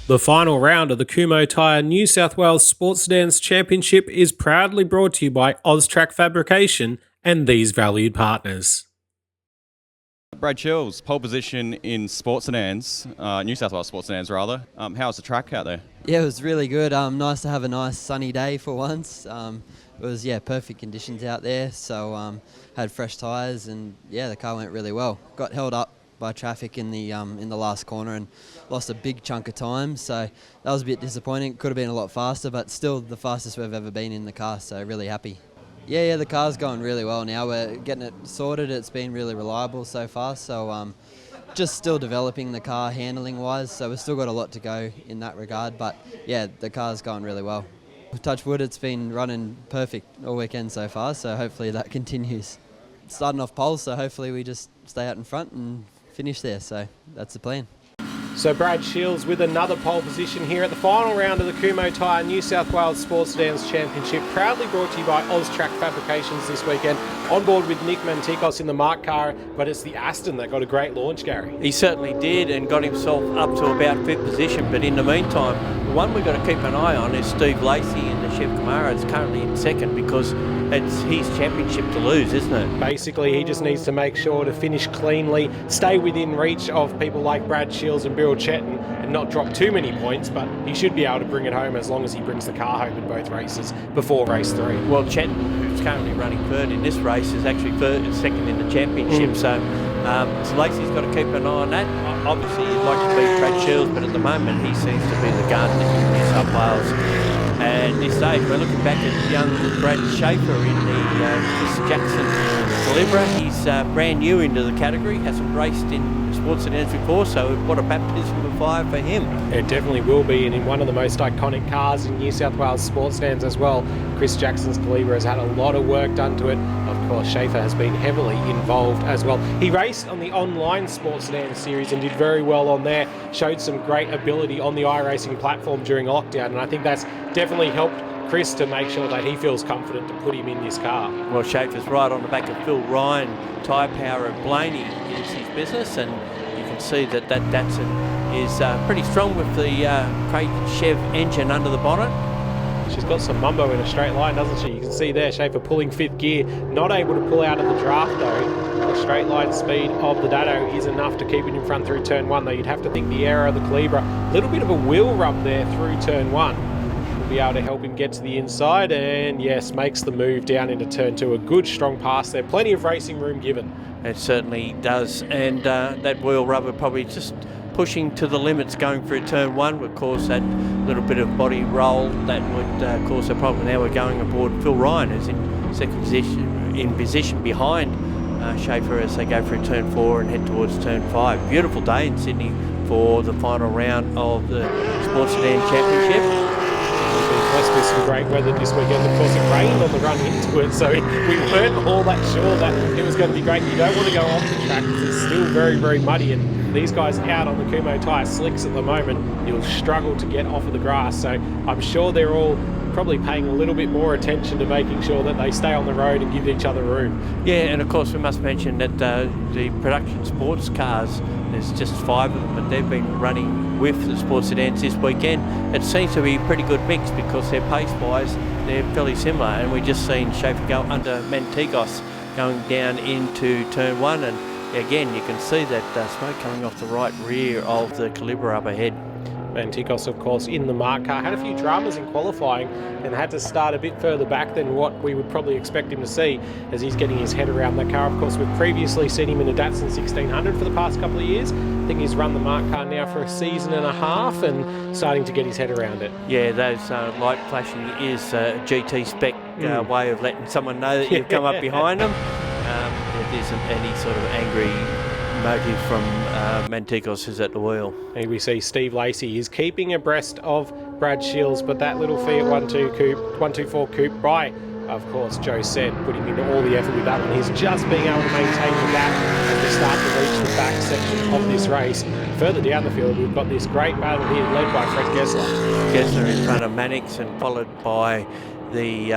The final round of the Kumho Tyre New South Wales Sports Sedans Championship is proudly brought to you by Austrac Fabrication and these valued partners. Brad Shields, pole position in Sports Sedans, New South Wales Sports Sedans rather. How's the track out there? Yeah, it was really good. Nice to have a nice sunny day for once. It was perfect conditions out there. So had fresh tyres and the car went really well. Got held up by traffic in the last corner and lost a big chunk of time. So that was a bit disappointing. Could have been a lot faster, but still the fastest we've ever been in the car. So really happy. Yeah, the car's going really well now. We're getting it sorted. It's been really reliable so far. So just still developing the car handling wise. So we've still got a lot to go in that regard. But yeah, the car's going really well. Touch wood, it's been running perfect all weekend so far. So hopefully that continues. Starting off pole, so hopefully we just stay out in front and finish there. So that's the plan. So Brad Shields with another pole position here at the final round of the Kumho Tyre New South Wales Sports Sedans Championship, proudly brought to you by Austrac Fabrications this weekend. On board with Nick Mantikos in the Mark car, but it's the Aston that got a great launch, Gary. He certainly did and got himself up to about fifth position, but in the meantime, the one we've got to keep an eye on is Steve Lacey in the Chev Camaro. It's currently in second because it's his championship to lose, isn't it? Basically, he just needs to make sure to finish cleanly, stay within reach of people like Brad Shields and Bill Chetton and not drop too many points, but he should be able to bring it home as long as he brings the car home in both races before race 3. Well, Chetton, who's currently running third in this race, is actually second in the championship, so Lacey's got to keep an eye on that. Obviously, he'd like to beat Brad Shields, but at the moment, he seems to be the gun in New South Wales. And this stage, we're looking back at young Brad Schaefer in the Chris Jackson Calibra. He's brand new into the category, hasn't raced in Sports Sedans before, so what a baptism of fire for him. It definitely will be, and in one of the most iconic cars in New South Wales Sports Sedans as well. Chris Jackson's Calibra has had a lot of work done to it. Of course, Schaefer has been heavily involved as well. He raced on the online Sports Sedans series and did very well on there, showed some great ability on the iRacing platform during lockdown, and I think that's definitely helped Chris to make sure that he feels confident to put him in this car. Well, Schaefer's right on the back of Phil Ryan. Tyre Power of Blaney is his business, and you can see that Datsun is pretty strong with the Craig Chev engine under the bonnet. She's got some mumbo in a straight line, doesn't she? You can see there, Schaefer pulling 5th gear, not able to pull out of the draft though. The straight line speed of the Datto is enough to keep it in front through turn 1, though you'd have to think the error of the Calibra. A little bit of a wheel rub there through turn 1. Be able to help him get to the inside, and yes, makes the move down into turn 2. A good strong pass there, plenty of racing room given. It certainly does, and that wheel rubber probably just pushing to the limits going through turn 1 would cause that little bit of body roll that would cause a problem. Now we're going aboard Phil Ryan, who's in second position behind Schaefer as they go through turn 4 and head towards turn 5. Beautiful day in Sydney for the final round of the Sports Sedans Championship. Blessed with some great weather this weekend. Of course, it rained on the run into it, so we weren't all that sure that it was going to be great. You don't want to go off the track because it's still very, very muddy, and these guys out on the Kumho Tyre slicks at the moment, you'll struggle to get off of the grass. So I'm sure they're all probably paying a little bit more attention to making sure that they stay on the road and give each other room. Yeah, and of course we must mention that the production sports cars, there's just 5 of them, but they've been running with the Sports Sedans this weekend. It seems to be a pretty good mix because they're pace-wise, they're fairly similar, and we just seen Schaefer go under Mantikos going down into turn 1, and again you can see that smoke coming off the right rear of the Calibra up ahead. Mantikos, of course, in the Mark car, had a few dramas in qualifying and had to start a bit further back than what we would probably expect him to see as he's getting his head around that car. Of course, we've previously seen him in a Datsun 1600 for the past couple of years. I think he's run the Mark car now for a season and a half and starting to get his head around it. Yeah, those light flashing is a GT spec way of letting someone know that you've come up behind them. There isn't any sort of angry motive from Mantikos, who's at the wheel. And we see Steve Lacey is keeping abreast of Brad Shields, but that little Fiat 124 coupe by, of course, Joe Sen, putting in all the effort with that one. He's just being able to maintain the gap and to start to reach the back section of this race. Further down the field, we've got this great battle here led by Fred Gessler. Gessler in front of Mannix and followed by the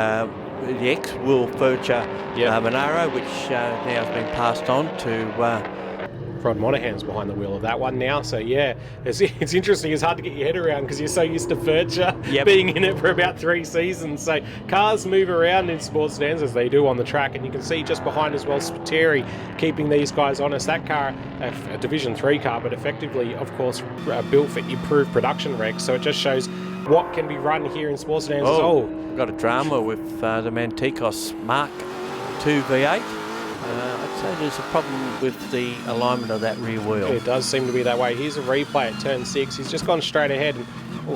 ex-Will Furcher Monaro, which now has been passed on to Rod Monahan's behind the wheel of that one now. So yeah, it's interesting. It's hard to get your head around because you're so used to Furcher being in it for about 3 seasons. So cars move around in sports sedans as they do on the track, and you can see just behind as well Spiteri keeping these guys honest. That car, a Division 3 car, but effectively, of course, built for improved production regs. So it just shows what can be run here in sports sedans. We've got a drama with the Mantikos Mark 2 V8. I'd say there's a problem with the alignment of that rear wheel. It does seem to be that way. Here's a replay at turn 6. He's just gone straight ahead, and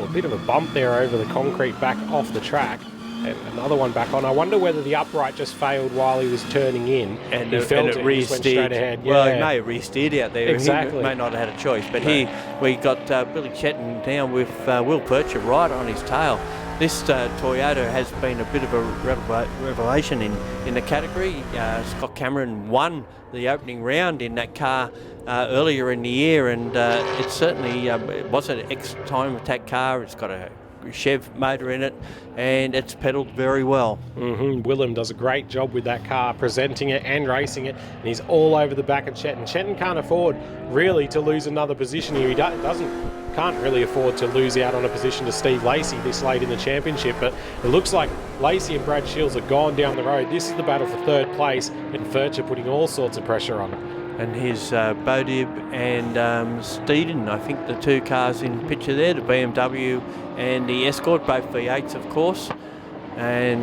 a bit of a bump there over the concrete back off the track. And another one back on. I wonder whether the upright just failed while he was turning in. And he felt it re-steered. went straight ahead. Well, he may have re-steered out there. Exactly. He may not have had a choice. But here we got Billy Chetton down with Will Percher right on his tail. This Toyota has been a bit of a revelation in the category. Scott Cameron won the opening round in that car earlier in the year, and it certainly was an X-Time Attack car. It's got a Chev motor in it, and it's pedalled very well. Willem does a great job with that car, presenting it and racing it, and he's all over the back of Chetton. Chetton can't afford really to lose another position here. He can't really afford to lose out on a position to Steve Lacey this late in the championship, but it looks like Lacey and Brad Shields are gone down the road. This is the battle for third place, and Furcher putting all sorts of pressure on it. And here's Bodib and Steeden, I think the two cars in picture there, the BMW and the Escort, both V8s of course. And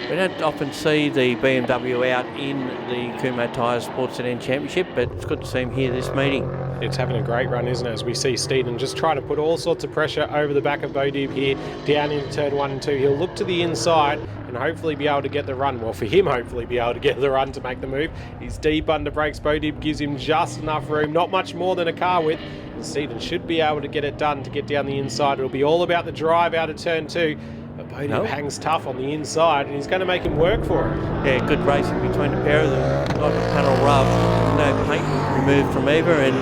we don't often see the BMW out in the Kumho Tyre Sports Sedans Championship, but it's good to see him here this meeting. It's having a great run, isn't it? As we see Steeden just try to put all sorts of pressure over the back of Bodib here, down into turn 1 and 2. He'll look to the inside and hopefully be able to get the run. Well, for him, hopefully be able to get the run to make the move. He's deep under brakes. Bodib gives him just enough room, not much more than a car width. And Steeden should be able to get it done to get down the inside. It'll be all about the drive out of turn 2. But Bodib hangs tough on the inside, and he's going to make him work for it. Yeah, good racing between the pair of them. Like a panel rub, no paint removed from either, and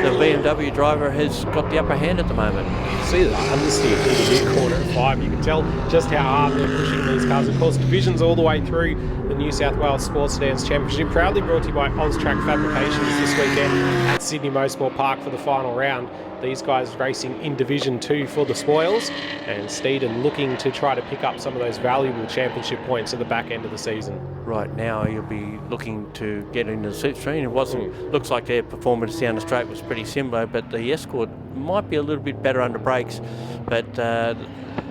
the BMW driver has got the upper hand at the moment. You see that understeer through the mid corner at 5. You can tell just how hard they're pushing these cars. Of course, divisions all the way through the New South Wales Sports Sedans Championship, proudly brought to you by Austrac Fabrications this weekend at Sydney Motorsport Park for the final round. These guys racing in Division 2 for the spoils, and Steeden looking to try to pick up some of those valuable championship points at the back end of the season. Right now you'll be looking to get into the slipstream. It wasn't. Looks like their performance down the straight was pretty similar, but the Escort might be a little bit better under brakes. But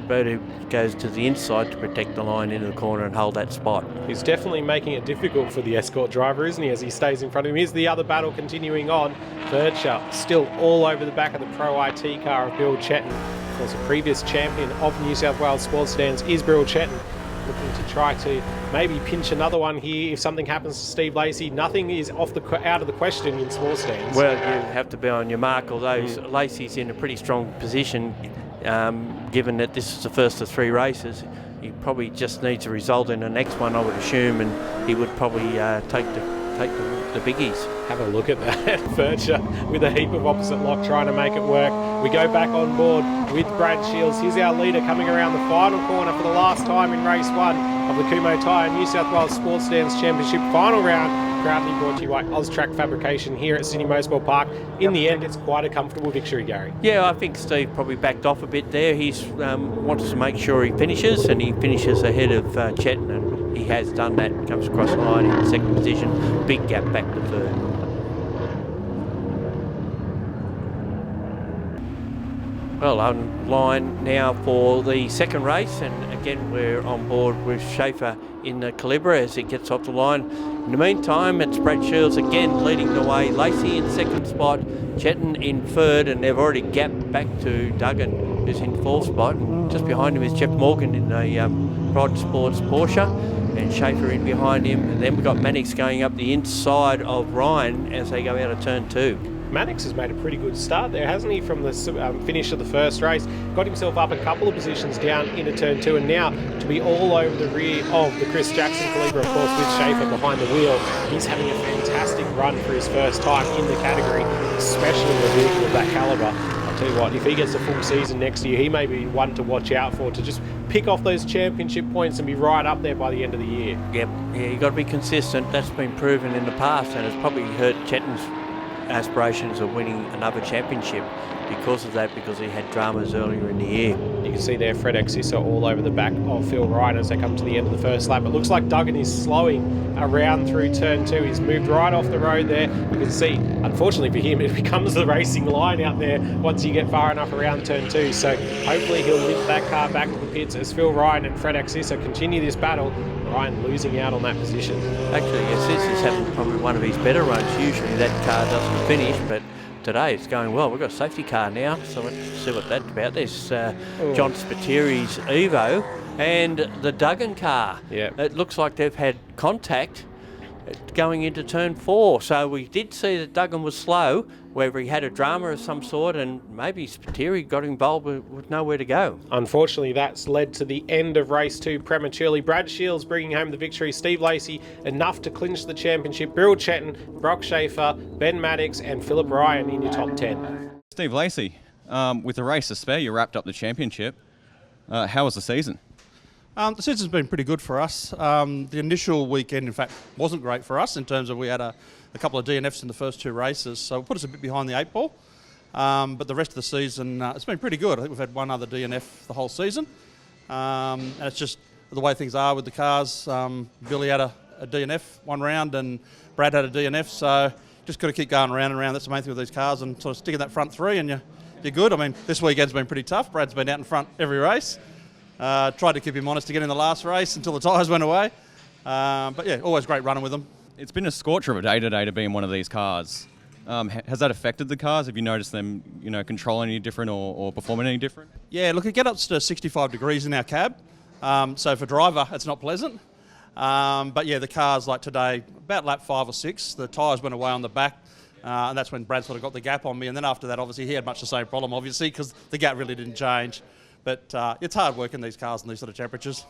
Bodib goes to the inside to protect the line into the corner and hold that spot. He's definitely making it difficult for the Escort driver, isn't he, as he stays in front of him. Here's the other battle continuing on. Furcher still all over the back of the Pro IT car of Bill Chetton. Of course, a previous champion of New South Wales Sports Sedans is Bill Chetton, looking to try to maybe pinch another one here if something happens to Steve Lacey. Nothing is out of the question in sports sedans. Well, you have to be on your mark, although Lacey's in a pretty strong position, given that this is the first of 3 races. He probably just needs a result in the next one, I would assume, and he would probably take the biggies. Have a look at that. Furcher with a heap of opposite lock trying to make it work. We go back on board with Brad Shields. Here's our leader coming around the final corner for the last time in race 1 of the Kumho Tyre New South Wales Sports Sedans Championship final round. Proudly brought to you by Austrac Fabrication here at Sydney Motorsport Park. In the end, it's quite a comfortable victory, Gary. Yeah, I think Steve probably backed off a bit there. He's wants to make sure he finishes, and he finishes ahead of Chetton, and he has done that. Comes across the line in second position. Big gap back to third. Well, on line now for the second race, and again we're on board with Schaefer in the Calibra as he gets off the line. In the meantime, it's Brad Shields again leading the way. Lacey in second spot, Chetton in third, and they've already gapped back to Duggan, who's in fourth spot. And just behind him is Jeff Morgan in the Prod Sports Porsche, and Schaefer in behind him. And then we've got Mannix going up the inside of Ryan as they go out of turn 2. Mannix has made a pretty good start there, hasn't he, from the finish of the first race. Got himself up a couple of positions down into turn 2, and now to be all over the rear of the Chris Jackson Calibra, of course, with Schaefer behind the wheel. He's having a fantastic run for his first time in the category, especially in a vehicle of that calibre. I'll tell you what, if he gets a full season next year, he may be one to watch out for, to just pick off those championship points and be right up there by the end of the year. Yep, yeah, you've got to be consistent. That's been proven in the past, and it's probably hurt Chetton's aspirations of winning another championship because of that, because he had dramas earlier in the year. You can see there Fred Exisa all over the back of Phil Ryan as they come to the end of the first lap. It looks like Duggan is slowing around through turn 2. He's moved right off the road there. You can see, unfortunately for him, it becomes the racing line out there once you get far enough around turn 2. So hopefully he'll lift that car back to the pits as Phil Ryan and Fred Exisa continue this battle. Ryan losing out on that position. Actually, Exisa's having probably one of his better runs. Usually that car doesn't finish, but today it's going well. We've got a safety car now, so let's see what that's about. There's John Spiteri's Evo and the Duggan car. Yep. It looks like they've had contact going into turn 4. So we did see that Duggan was slow, whether he had a drama of some sort, and maybe Spiteri got involved with nowhere to go. Unfortunately, that's led to the end of race 2 prematurely. Brad Shields bringing home the victory. Steve Lacey enough to clinch the championship. Bill Chetton, Brock Schaefer, Ben Maddox and Philip Ryan in your top 10. Steve Lacey, with the race to spare, you wrapped up the championship. How was the season? The season's been pretty good for us. The initial weekend, in fact, wasn't great for us in terms of we had a couple of DNFs in the first 2 races, so it put us a bit behind the 8 ball. But the rest of the season, it's been pretty good. I think we've had one other DNF the whole season. And it's just the way things are with the cars. Billy had a DNF one round and Brad had a DNF, so just got to keep going around and around. That's the main thing with these cars, and sort of stick in that front 3 and you're good. I mean, this weekend's been pretty tough. Brad's been out in front every race. Tried to keep him honest to get in the last race until the tyres went away. But yeah, always great running with them. It's been a scorcher of a day today to be in one of these cars. Has that affected the cars? Have you noticed them, controlling any different or performing any different? Yeah, look, it gets up to 65 degrees in our cab. So for driver, it's not pleasant. But yeah, the cars like today, about lap 5 or 6, the tyres went away on the back. And that's when Brad sort of got the gap on me. And then after that, obviously, he had much the same problem, obviously, because the gap really didn't change. But it's hard work in these cars in these sort of temperatures.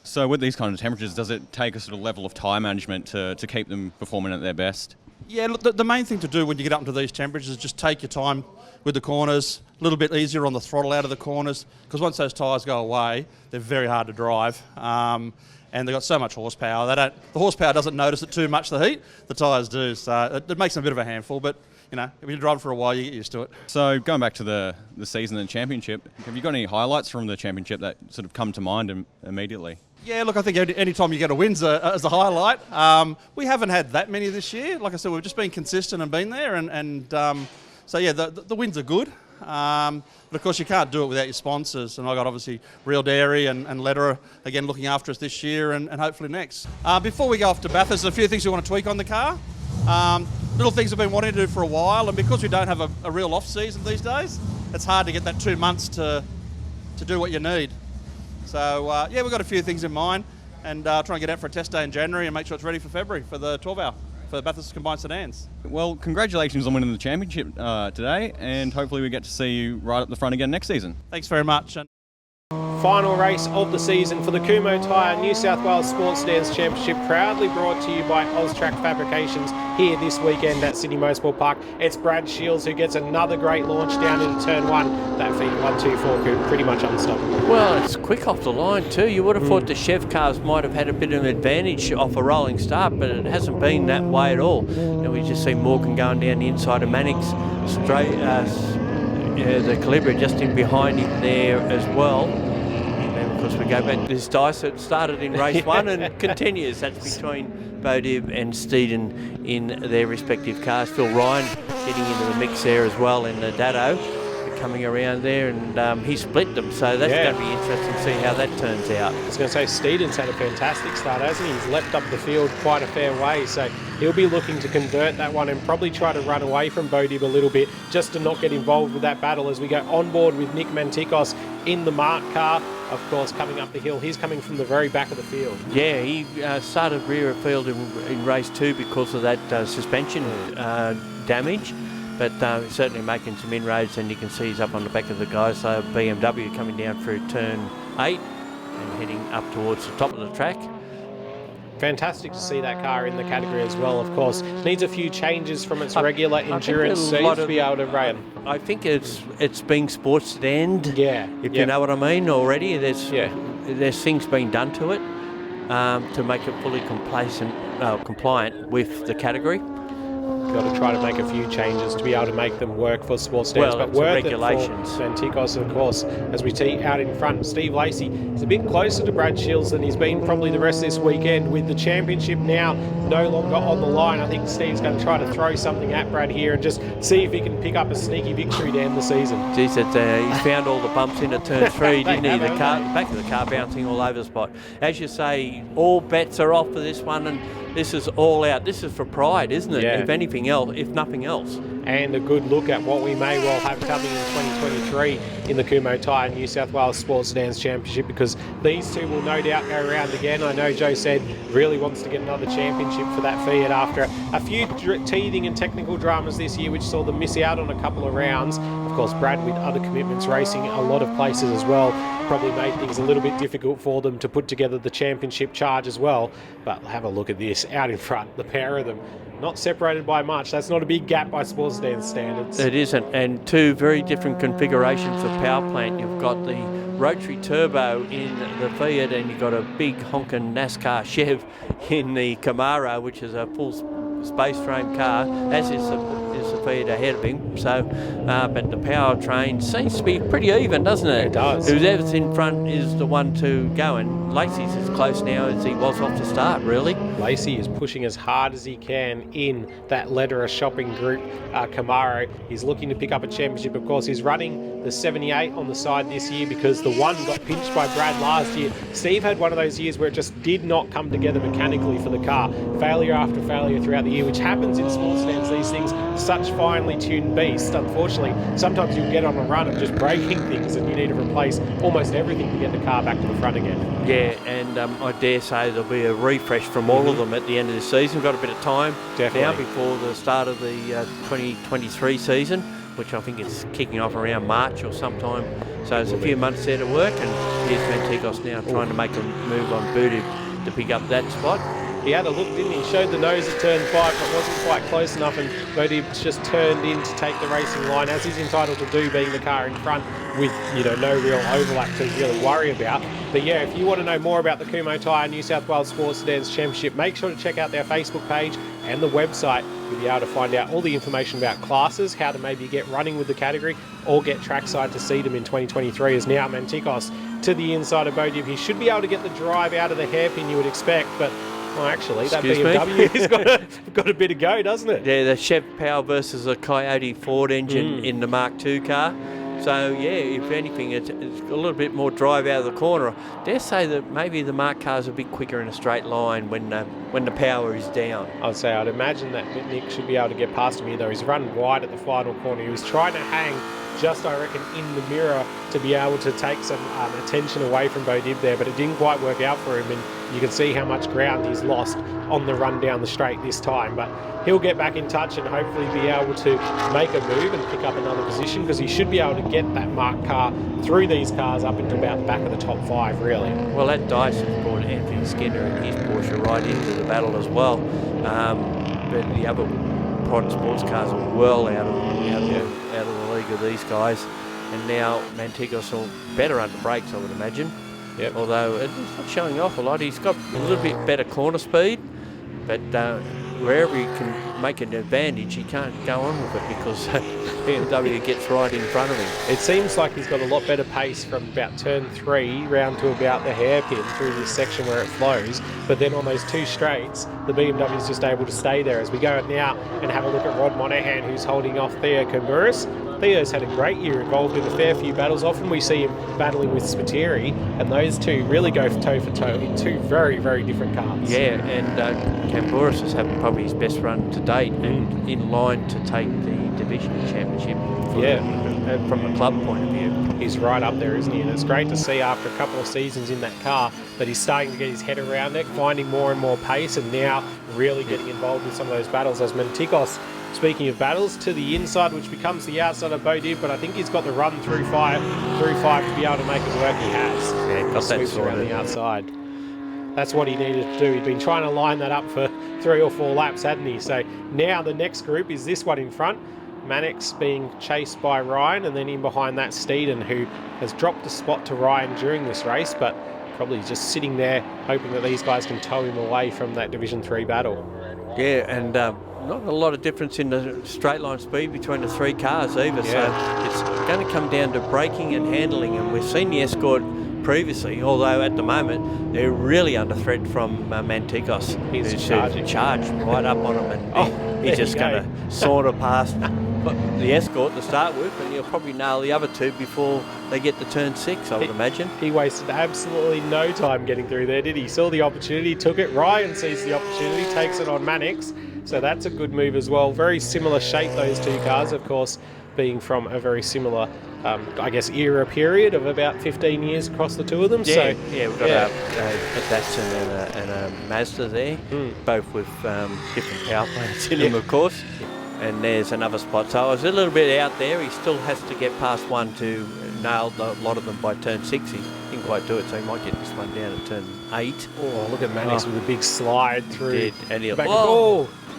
So with these kind of temperatures, does it take a sort of level of tyre management to keep them performing at their best? Yeah, look, the main thing to do when you get up into these temperatures is just take your time with the corners, a little bit easier on the throttle out of the corners, because once those tyres go away, they're very hard to drive. And they've got so much horsepower. The horsepower doesn't notice it too much, the heat. The tyres do, so it makes them a bit of a handful. But if you're driving for a while, you get used to it. So going back to the season and championship, have you got any highlights from the championship that sort of come to mind immediately? Yeah, look, I think any time you get a win's a highlight. We haven't had that many this year. Like I said, we've just been consistent and been there. So yeah, the wins are good. But of course, you can't do it without your sponsors. And I got obviously Real Dairy and Lederer again looking after us this year and hopefully next. Before we go off to Bathurst, there's a few things we want to tweak on the car. Little things we've been wanting to do for a while, and because we don't have a real off season these days, it's hard to get that 2 months to do what you need. So yeah, we've got a few things in mind, and try and get out for a test day in January and make sure it's ready for February for the 12-hour for the Bathurst Combined Sedans. Well, congratulations on winning the championship today, and hopefully we get to see you right up the front again next season. Thanks very much. Final race of the season for the Kumho Tyre New South Wales Sports Sedans Championship, proudly brought to you by Austrac Fabrications here this weekend at Sydney Motorsport Park. It's Brad Shields who gets another great launch down into turn 1. That feat 1-2-4 coupe pretty much unstoppable. Well, it's quick off the line too. You would have thought the Chev cars might have had a bit of an advantage off a rolling start, but it hasn't been that way at all. And we just see Morgan going down the inside of Mannix, straight, the Calibra just in behind him there as well. Of course, we go back to this dice that started in race 1 and continues. That's between Bodib and Steeden in their respective cars. Phil Ryan getting into the mix there as well in the Dado, coming around there, and he split them. So that's going to be interesting to see how that turns out. I was going to say, Steeden's had a fantastic start, hasn't he? He's leapt up the field quite a fair way, so he'll be looking to convert that one and probably try to run away from Bodib a little bit just to not get involved with that battle as we go on board with Nick Mantikos in the Mark car. Of course, coming up the hill, he's coming from the very back of the field. Yeah, he started rear of field in race 2 because of that suspension damage, but certainly making some inroads, and you can see he's up on the back of the guys. So BMW coming down through turn 8 and heading up towards the top of the track. Fantastic to see that car in the category as well, of course. Needs a few changes from its regular endurance seats to be able to run. I think it's being sports sedan. Yeah. If you know what I mean already. There's things being done to it to make it fully compliant with the category. got to try to make a few changes to be able to make them work for Sports Sedans. Well, but it's worth regulations. it for Mantikos, of course, as we see out in front. Steve Lacey is a bit closer to Brad Shields than he's been probably the rest of this weekend, with the championship now no longer on the line. I think Steve's going to try to throw something at Brad here and just see if he can pick up a sneaky victory to end the season. Geez, he's found all the bumps in at turn 3, didn't he? have, The car, haven't back of the car bouncing all over the spot. As you say, all bets are off for this one, and this is all out. This is for pride, isn't it? Yeah. If anything else, if nothing else. And a good look at what we may well have coming in 2023 in the Kumho Tyre New South Wales Sports Sedans Championship, because these two will no doubt go around again. I know Joe said really wants to get another championship for that Fiat after a few teething and technical dramas this year, which saw them miss out on a couple of rounds. Of course, Brad, with other commitments racing a lot of places as well, probably made things a little bit difficult for them to put together the championship charge as well. But have a look at this out in front, the pair of them. Not separated by much. That's not a big gap by Sports Sedans standards. It isn't, and two very different configurations of power plant. You've got the rotary turbo in the Fiat, and you've got a big honking NASCAR Chev in the Camaro, which is a full space frame car, as is the Fiat ahead of him. So, but the powertrain seems to be pretty even, doesn't it? It does. Whoever's in front is the one to go, and Lacey's as close now as he was off the start, really. Lacey is pushing as hard as he can in that Lederer shopping group Camaro. He's looking to pick up a championship. Of course, he's running the 78 on the side this year because the one got pinched by Brad last year. Steve had one of those years where it just did not come together mechanically for the car. Failure after failure throughout the year, which happens in sports stands. These things, such finely tuned beasts. Unfortunately, sometimes you'll get on a run of just breaking things and you need to replace almost everything to get the car back to the front again. Yeah, and I dare say there'll be a refresh from all of them at the end of the season. We've got a bit of time now before the start of the 2023 season, which I think is kicking off around March or sometime. So there's a few months there to work, and here's Mantikos now trying to make a move on Booty to pick up that spot. He had a look, didn't he? Showed the nose at turn 5, but wasn't quite close enough, and Bodib's just turned in to take the racing line, as he's entitled to do, being the car in front with, no real overlap to really worry about. But yeah, if you want to know more about the Kumho Tyre New South Wales Sports Sedans Championship, make sure to check out their Facebook page and the website. You'll be able to find out all the information about classes, how to maybe get running with the category, or get trackside to see them in 2023. As now Mantikos to the inside of Bodib. He should be able to get the drive out of the hairpin, you would expect, but well, actually, that BMW's got a bit of go, doesn't it? Yeah, the Chev Power versus a Coyote Ford engine in the Mark II car. So, yeah, if anything, it's a little bit more drive out of the corner. I dare say that maybe the Mark car's a bit quicker in a straight line when the power is down. I'd imagine that Nick should be able to get past him here, though. He's run wide at the final corner. He was trying to hang just, I reckon, in the mirror to be able to take some attention away from Bodib there, but it didn't quite work out for him, and you can see how much ground he's lost on the run down the straight this time. But he'll get back in touch and hopefully be able to make a move and pick up another position, because he should be able to get that Mark car through these cars up into about the back of the top 5, really. Well, that Dyson brought Anthony Skinner and his Porsche right into the battle as well. But the other private sports cars are well out of the league of these guys. And now Mantikos are better under brakes, I would imagine. Yep. Although it's not showing off a lot. He's got a little bit better corner speed, but wherever he can make an advantage, he can't go on with it because BMW gets right in front of him. It seems like he's got a lot better pace from about turn 3 round to about the hairpin through this section where it flows. But then on those two straights, the BMW is just able to stay there. As we go now and have a look at Rod Monahan, who's holding off Theo Kamuris. Theo's had a great year, involved in a fair few battles. Often we see him battling with Spiteri, and those two really go toe for toe in two very, very different cars. Yeah, and Kamburis is having probably his best run to date and in line to take the division championship from a club point of view. He's right up there, isn't he? And it's great to see after a couple of seasons in that car that he's starting to get his head around it, finding more and more pace, and now really getting involved in some of those battles. As Mantikos, speaking of battles, to the inside, which becomes the outside of Bodib, but I think he's got the run through five to be able to make it work. He has. Yeah, got that sorted around the outside. That's what he needed to do. He'd been trying to line that up for 3 or 4 laps, hadn't he? So now the next group is this one in front. Mannix being chased by Ryan, and then in behind that Steeden, who has dropped a spot to Ryan during this race, but probably just sitting there hoping that these guys can tow him away from that Division 3 battle. Yeah, and not a lot of difference in the straight line speed between the three cars either. So it's going to come down to braking and handling, and we've seen the Escort previously, although at the moment they're really under threat from Mantikos. He's charged right up on him, and he's just going to saunter past the Escort to start with, and he'll probably nail the other two before they get to turn 6, I would imagine. He wasted absolutely no time getting through there, did he? Saw the opportunity, took it. Ryan sees the opportunity, takes it on Mannix. So that's a good move as well. Very similar shape, those two cars, of course, being from a very similar, I guess, era period of about 15 years across the two of them. Yeah, we've got a Datsun and a Mazda there, both with different power plants in them, of course. And there's another spot. So I was a little bit out there. He still has to get past one to nail a lot of them by turn 6. He didn't quite do it, so he might get this one down at turn 8. Oh, look at Mannix with a big slide through. And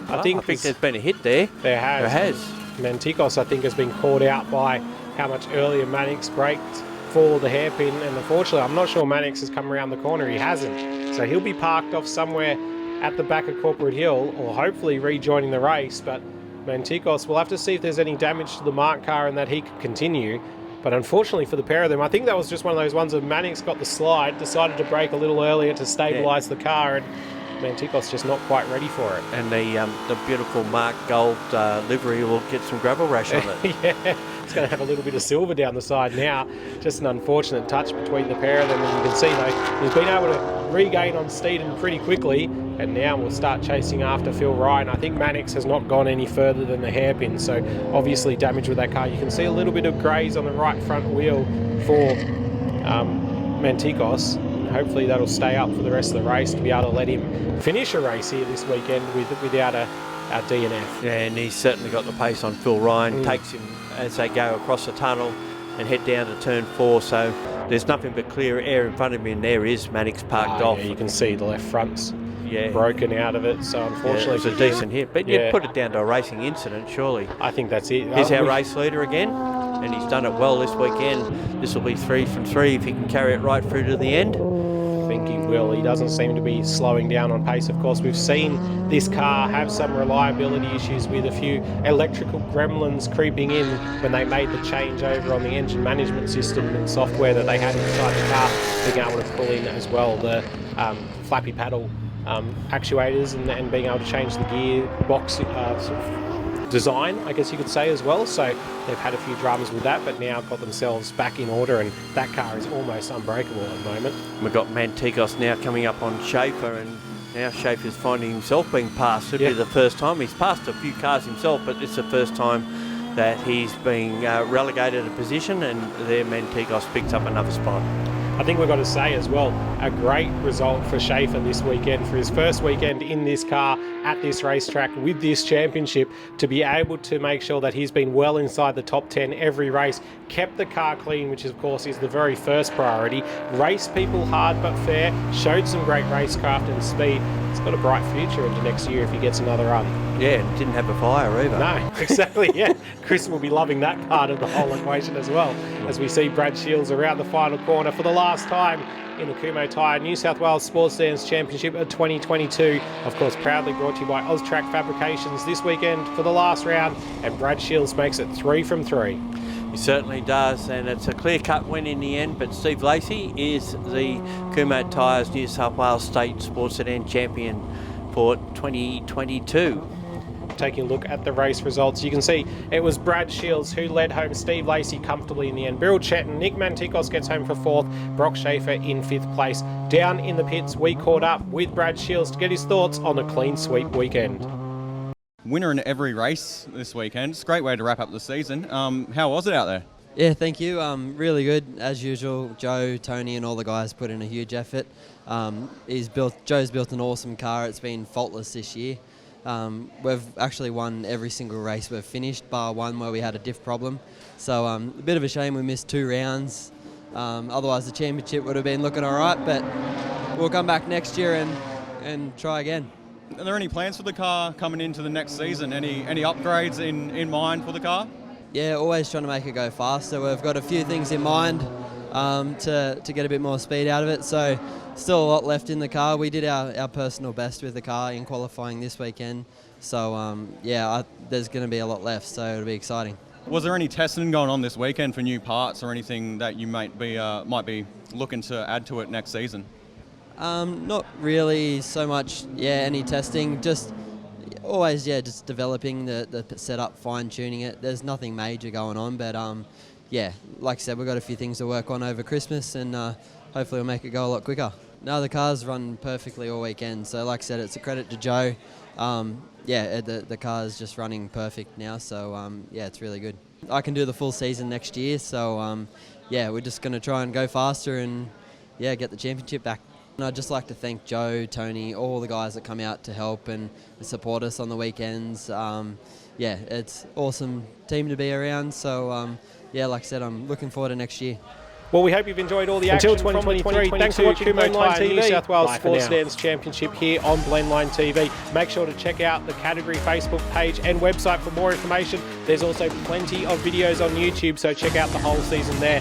I think there's been a hit there. There has. Mantikos, I think, has been caught out by how much earlier Mannix braked for the hairpin, and unfortunately, I'm not sure Mannix has come around the corner. He hasn't. So he'll be parked off somewhere at the back of Corporate Hill, or hopefully rejoining the race, but Mantikos, we'll have to see if there's any damage to the marked car and that he could continue. But unfortunately for the pair of them, I think that was just one of those ones that Mannix got the slide, decided to brake a little earlier to stabilise the car, and Mantikos just not quite ready for it. And the beautiful Mark Gold livery will get some gravel rash on it. Yeah, it's going to have a little bit of silver down the side now. Just an unfortunate touch between the pair of them, and you can see though he's been able to regain on Steeden pretty quickly, and now we'll start chasing after Phil Ryan. I think Mannix has not gone any further than the hairpin, so obviously damage with that car. You can see a little bit of graze on the right front wheel for Mantikos. Hopefully that'll stay up for the rest of the race to be able to let him finish a race here this weekend without a DNF. Yeah, and he's certainly got the pace on Phil Ryan. Takes him as they go across the tunnel and head down to turn 4. So there's nothing but clear air in front of him, and there is Mannix parked off. Yeah, you can see the left front's broken out of it. So unfortunately, it's a decent hit. But you put it down to a racing incident, surely. I think that's it. He's our race leader again, and he's done it well this weekend. This will be 3 from 3 if he can carry it right through to the end. I think he will. He doesn't seem to be slowing down on pace. Of course, we've seen this car have some reliability issues with a few electrical gremlins creeping in when they made the changeover on the engine management system and software that they had inside the car, being able to pull in as well the flappy paddle actuators and being able to change the gearbox sort of design, I guess you could say, as well. So they've had a few dramas with that, but now got themselves back in order, and that car is almost unbreakable at the moment. We've got Mantikos now coming up on Schaefer, and now Schaefer's finding himself being passed. It'll be the first time. He's passed a few cars himself, but it's the first time that he's being relegated a position, and there Mantikos picks up another spot. I think we've got to say as well, a great result for Schaefer this weekend, for his first weekend in this car at this racetrack with this championship, to be able to make sure that he's been well inside the top 10 every race, kept the car clean, which of course is the very first priority, raced people hard but fair, showed some great racecraft and speed. It's got a bright future into next year if he gets another run. Yeah, and didn't have a fire either. No, exactly, yeah. Chris will be loving that part of the whole equation as well, as we see Brad Shields around the final corner for the last time in the Kumho Tyre New South Wales Sports Sedans Championship of 2022. Of course, proudly brought to you by Austrac Fabrications this weekend for the last round, and Brad Shields makes it 3 from 3. He certainly does, and it's a clear-cut win in the end, but Steve Lacey is the Kumho Tyres New South Wales State Sports Sedan Champion for 2022. Taking a look at the race results, you can see it was Brad Shields who led home Steve Lacey comfortably in the end. Beryl Chetton, Nick Mantikos gets home for 4th, Brock Schaefer in 5th place. Down in the pits, we caught up with Brad Shields to get his thoughts on a clean sweep weekend. Winner in every race this weekend. It's a great way to wrap up the season. How was it out there? Yeah, thank you. Really good as usual. Joe, Tony, and all the guys put in a huge effort. Joe's built an awesome car. It's been faultless this year. We've actually won every single race we've finished, bar one where we had a diff problem. So a bit of a shame we missed 2 rounds. Otherwise the championship would have been looking all right, but we'll come back next year and try again. Are there any plans for the car coming into the next season? Any upgrades in mind for the car? Yeah, always trying to make it go faster. We've got a few things in mind. to get a bit more speed out of it. So still a lot left in the car. We did our personal best with the car in qualifying this weekend. So there's going to be a lot left, so it'll be exciting. Was there any testing going on this weekend for new parts or anything that you might be looking to add to it next season? Not really so much, any testing. Just always, just developing the setup, fine-tuning it. There's nothing major going on, but like I said, we've got a few things to work on over Christmas, and hopefully we'll make it go a lot quicker. No, the car's run perfectly all weekend, so like I said, it's a credit to Joe. The car's just running perfect now, so it's really good. I can do the full season next year, so we're just going to try and go faster and get the championship back. And I'd just like to thank Joe, Tony, all the guys that come out to help and support us on the weekends. It's awesome team to be around, so like I said, I'm looking forward to next year. Well, we hope you've enjoyed all the action until 2023. Thanks for watching Blendline TV, New South Wales Sports Sedans Championship here on Blendline TV. Make sure to check out the category Facebook page and website for more information. There's also plenty of videos on YouTube, so check out the whole season there.